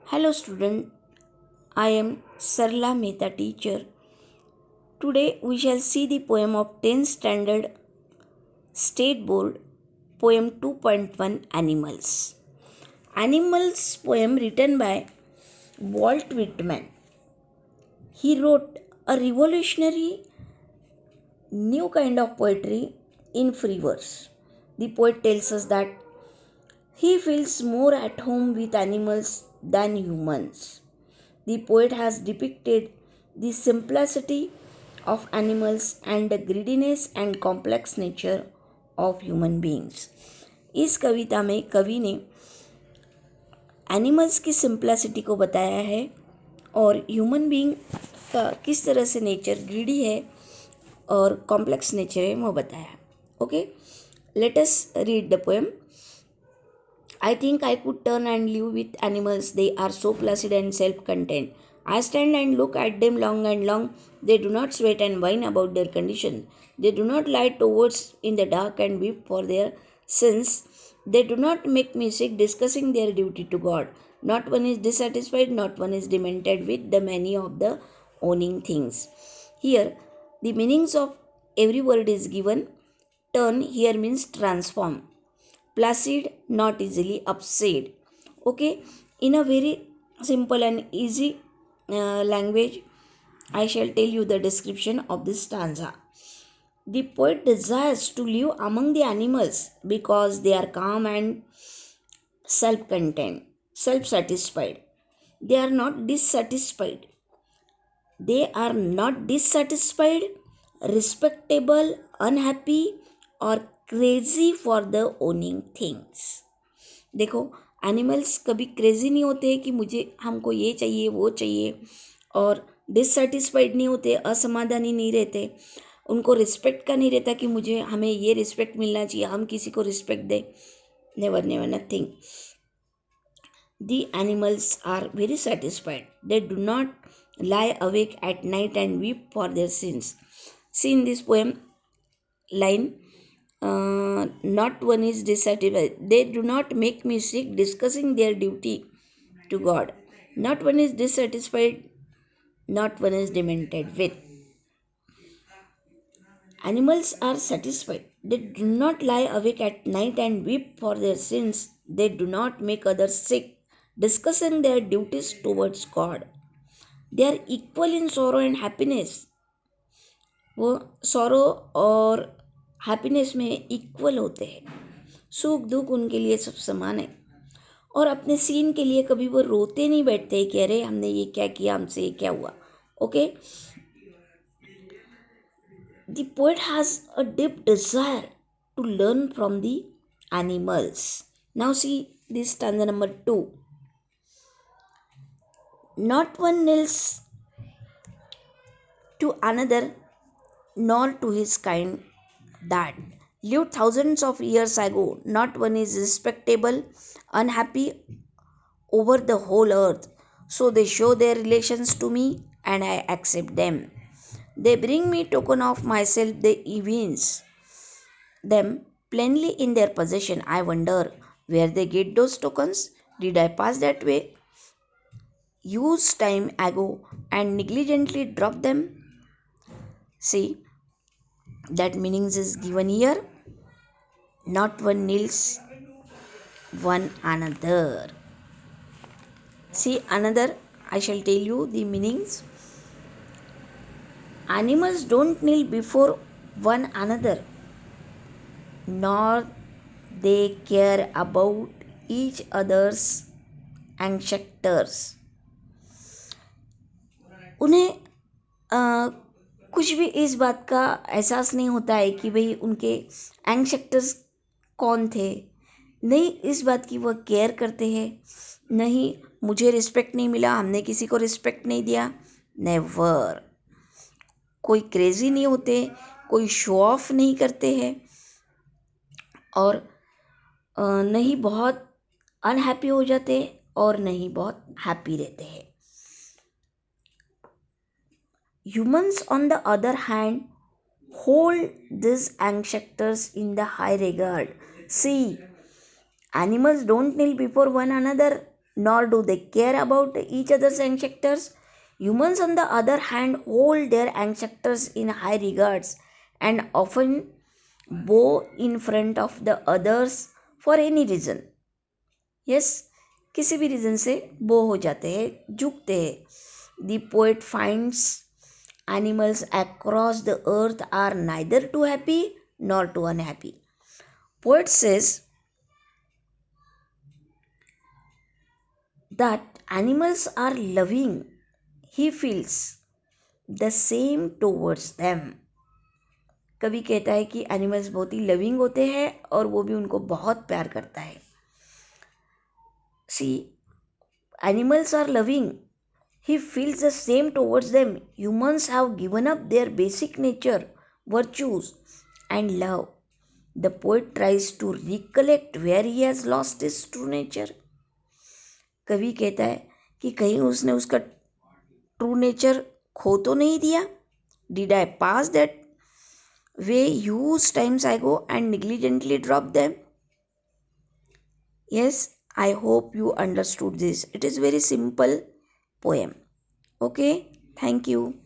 Hello student, I am Sarla Mehta teacher. Today we shall see the poem of 10th standard state board poem 2.1 Animals. Animals poem written by Walt Whitman. He wrote a revolutionary new kind of poetry in free verse. The poet tells us that he feels more at home with animals than humans. The poet has depicted the simplicity of animals and the greediness and complex nature of human beings. इस कविता में कवि ने animals की simplicity को बताया है और human being का किस तरह से नेचर ग्रीडी है और कॉम्प्लेक्स नेचर है वो बताया. Okay, let us read the poem. I think I could turn and live with animals. They are so placid and self contained. I stand and look at them long and long. They do not sweat and whine about their condition. They do not lie towards in the dark and weep for their sins. They do not make music discussing their duty to God. Not one is dissatisfied, not one is demented with the many of the owning things. Here, the meanings of every word is given. Turn here means transform. Placid, not easily upset. Okay, in a very simple and easy language, I shall tell you the description of this stanza. The poet desires to live among the animals because they are calm and self-contained, self-satisfied. They are not dissatisfied. They are not dissatisfied, respectable, unhappy, or crazy for the owning things. देखो, animals कभी crazy नहीं होते कि मुझे हमको ये चाहिए वो चाहिए, और डिससेटिस्फाइड नहीं होते, असमाधानी नहीं रहते. उनको रिस्पेक्ट का नहीं रहता कि मुझे हमें ये रिस्पेक्ट मिलना चाहिए, हम किसी को रिस्पेक्ट दें. Never never nothing. The animals are very satisfied. They do not lie awake at night and weep for their sins. See in this poem line, not one is dissatisfied. They do not make music discussing their duty to God. Not one is dissatisfied. Not one is demented with. Animals are satisfied. They do not lie awake at night and weep for their sins. They do not make others sick, discussing their duties towards God. They are equal in sorrow and happiness. वो sorrow और happiness में equal होते हैं. सुख दुख उनके लिए सब समान है. और अपने सीन के लिए कभी वो रोते नहीं बैठते कि अरे हमने ये क्या किया, हमसे ये क्या हुआ. Okay, the poet has a deep desire to learn from the animals. Now see this stanza number 2. Not one kneels to another nor to his kind that lived thousands of years ago. Not one is respectable, unhappy over the whole earth. So they show their relations to me and I accept them. They bring me token of myself, they evince them plainly in their possession. I wonder where they get those tokens. Did I pass that way, use time ago, and negligently drop them? See, that meanings is given here. Not one kneels one another. See another, I shall tell you the meanings. Animals don't kneel before one another, nor they care about each other's anxieties. उन्हें कुछ भी इस बात का एहसास नहीं होता है कि भाई उनके एंग्जाइटीज कौन थे. नहीं इस बात की वह केयर करते हैं. नहीं मुझे रिस्पेक्ट नहीं मिला, हमने किसी को रिस्पेक्ट नहीं दिया. नेवर. कोई क्रेजी नहीं होते, कोई शो ऑफ नहीं करते हैं, और नहीं बहुत अनहैप्पी हो जाते और नहीं बहुत हैप्पी रहते हैं. Humans, on the other hand, hold these anxieties in the high regard. See, animals don't kneel before one another, nor do they care about each other's ancestors. Humans, on the other hand, hold their ancestors in high regards and often bow in front of the others for any reason. Yes, किसी भी reason से बो हो जाते हैं, झुकते हैं. The poet finds animals across the earth are neither too happy nor too unhappy. Poet says that animals are loving. He feels the same towards them. कवि कहता है कि एनिमल्स बहुत ही लविंग होते हैं और वो भी उनको बहुत प्यार करता है. सी, animals are loving. He feels the same towards them. Humans have given up their basic nature, virtues, and love. The poet tries to recollect where he has lost his true nature. कवि कहता है कि कहीं उसने उसका true nature खो तो नहीं दिया. Did I pass that way huge times ago and negligently drop them? Yes, I hope you understood this. It is very simple poem. Okay, thank you.